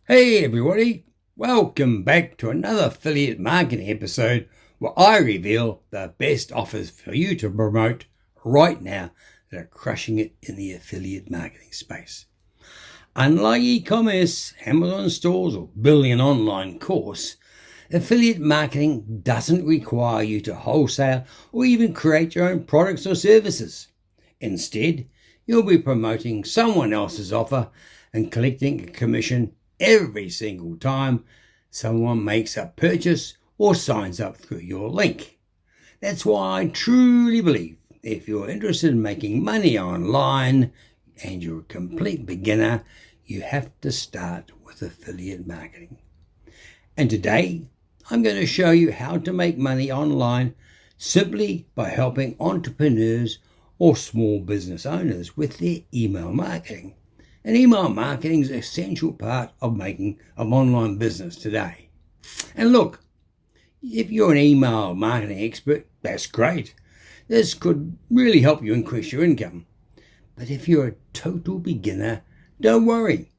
Hey everybody, welcome back to another affiliate marketing episode where I reveal the best offers for you to promote right now that are crushing it in the affiliate marketing space. Unlike e-commerce, Amazon stores, or building an online course, affiliate marketing doesn't require you to wholesale or even create your own products or services. Instead, you'll be promoting someone else's offer and collecting a commission every single time someone makes a purchase or signs up through your link. That's why I truly believe if you're interested in making money online and you're a complete beginner, you have to start with affiliate marketing. And today, I'm going to show you how to make money online simply by helping entrepreneurs or small business owners with their email marketing. And email marketing is an essential part of making an online business today. And look, if you're an email marketing expert, that's great. This could really help you increase your income. But if you're a total beginner, don't worry.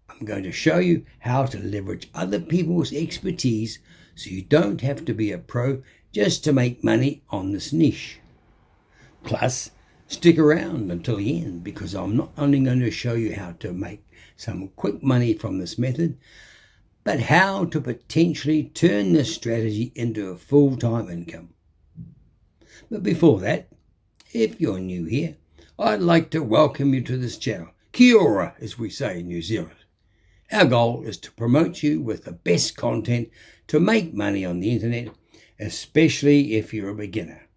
I'm going to show you how to leverage other people's expertise so you don't have to be a pro just to make money on this niche. Plus, stick around until the end because I'm not only going to show you how to make some quick money from this method, but how to potentially turn this strategy into a full-time income. But before that, if you're new here, I'd like to welcome you to this channel. Kia ora, as we say in New Zealand. Our goal is to promote you with the best content to make money on the internet, especially if you're a beginner.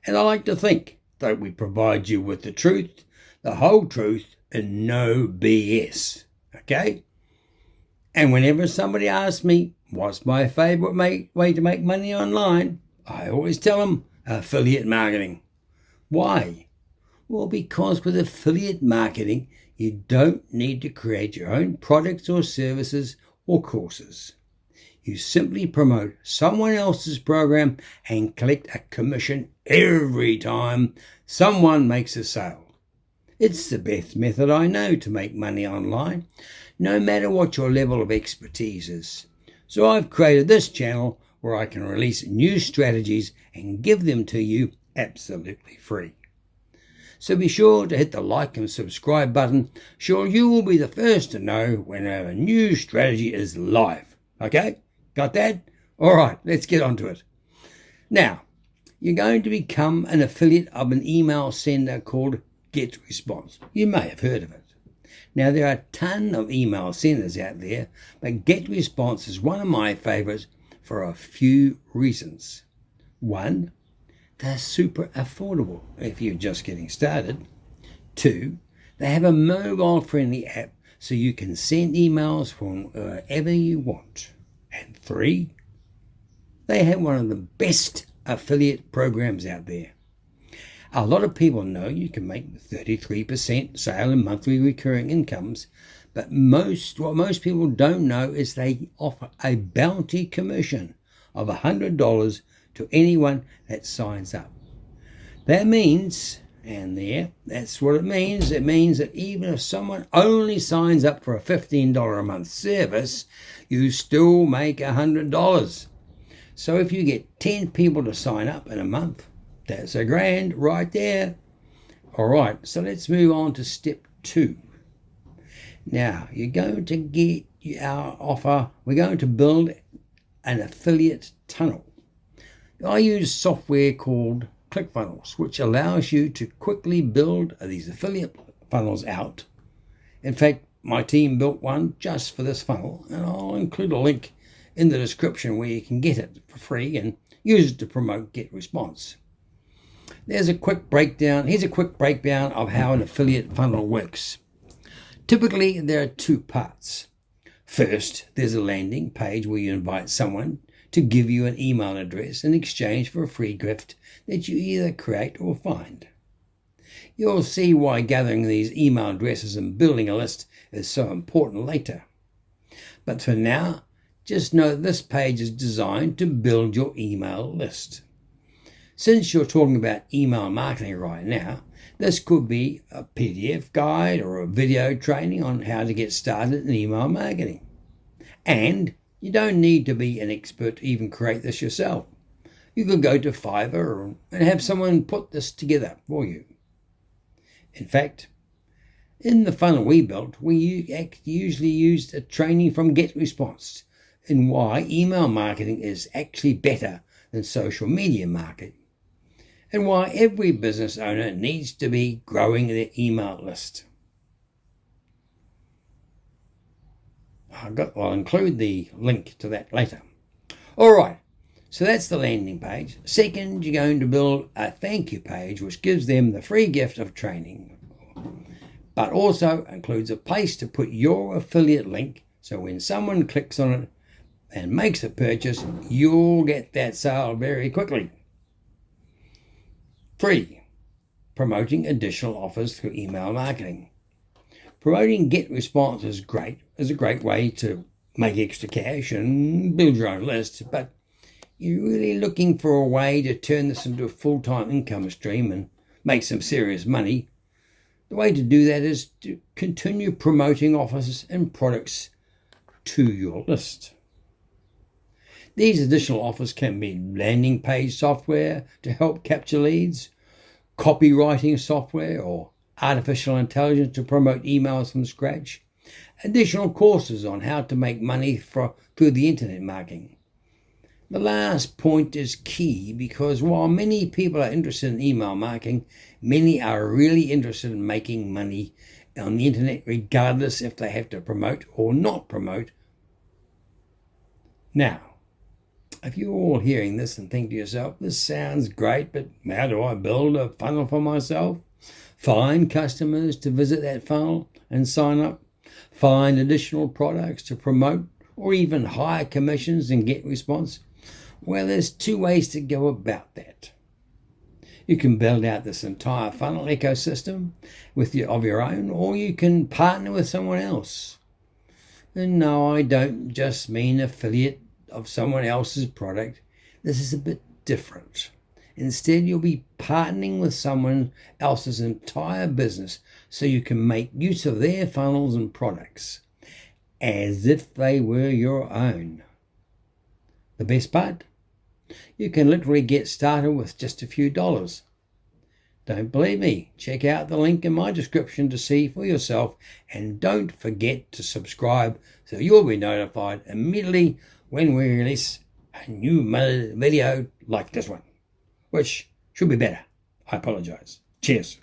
And I like to think that we provide you with the truth, the whole truth, and no BS. Okay? And whenever somebody asks me what's my favorite way to make money online, I always tell them affiliate marketing. Why? Well, because with affiliate marketing, you don't need to create your own products or services or courses. You simply promote someone else's program and collect a commission every time someone makes a sale. It's the best method I know to make money online, no matter what your level of expertise is. So I've created this channel where I can release new strategies and give them to you absolutely free. So be sure to hit the like and subscribe button so you will be the first to know when a new strategy is live. Okay? Got that? All right, let's get on to it. Now, you're going to become an affiliate of an email sender called GetResponse. You may have heard of it. Now, there are a ton of email senders out there, but GetResponse is one of my favorites for a few reasons. One, they're super affordable if you're just getting started. Two, they have a mobile-friendly app so you can send emails from wherever you want. And three, they have one of the best affiliate programs out there. A lot of people know you can make 33% sale in monthly recurring incomes, but what most people don't know is they offer a bounty commission of $100 to anyone that signs up. That means, that's what it means. It means that even if someone only signs up for a $15 a month service, you still make $100. So if you get 10 people to sign up in a month, that's $1,000 right there. All right, so let's move on to step 2. Now, you're going to get our offer. We're going to build an affiliate tunnel. I use software called ClickFunnels, which allows you to quickly build these affiliate funnels out. In fact, my team built one just for this funnel, and I'll include a link in the description where you can get it for free and use it to promote GetResponse. Here's a quick breakdown of how an affiliate funnel works. Typically, there are 2 parts. First, there's a landing page where you invite someone to give you an email address in exchange for a free gift that you either create or find. You'll see why gathering these email addresses and building a list is so important later. But for now, just know that this page is designed to build your email list. Since you're talking about email marketing right now, this could be a PDF guide or a video training on how to get started in email marketing. And you don't need to be an expert to even create this yourself. You can go to Fiverr and have someone put this together for you. In fact, in the funnel we built, we usually used a training from GetResponse in why email marketing is actually better than social media marketing, and why every business owner needs to be growing their email list. I'll include the link to that later. All right, so that's the landing page. Second, you're going to build a thank you page, which gives them the free gift of training, but also includes a place to put your affiliate link, so when someone clicks on it and makes a purchase, you'll get that sale very quickly. 3. Promoting additional offers through email marketing. Promoting GetResponse is a great way to make extra cash and build your own list, but you're really looking for a way to turn this into a full-time income stream and make some serious money. The way to do that is to continue promoting offers and products to your list. These additional offers can be landing page software to help capture leads, copywriting software, or artificial intelligence to promote emails from scratch, additional courses on how to make money through the internet marketing. The last point is key because while many people are interested in email marketing, many are really interested in making money on the internet regardless if they have to promote or not promote. Now, if you're all hearing this and think to yourself, this sounds great, but how do I build a funnel for myself? Find customers to visit that funnel and sign up. Find additional products to promote or even hire commissions and GetResponse. Well, there's 2 ways to go about that. You can build out this entire funnel ecosystem of your own, or you can partner with someone else. And no, I don't just mean affiliate of someone else's product. This is a bit different. Instead, you'll be partnering with someone else's entire business so you can make use of their funnels and products as if they were your own. The best part? You can literally get started with just a few dollars. Don't believe me? Check out the link in my description to see for yourself, and don't forget to subscribe so you'll be notified immediately when we release a new video like this one, which should be better. I apologize. Cheers.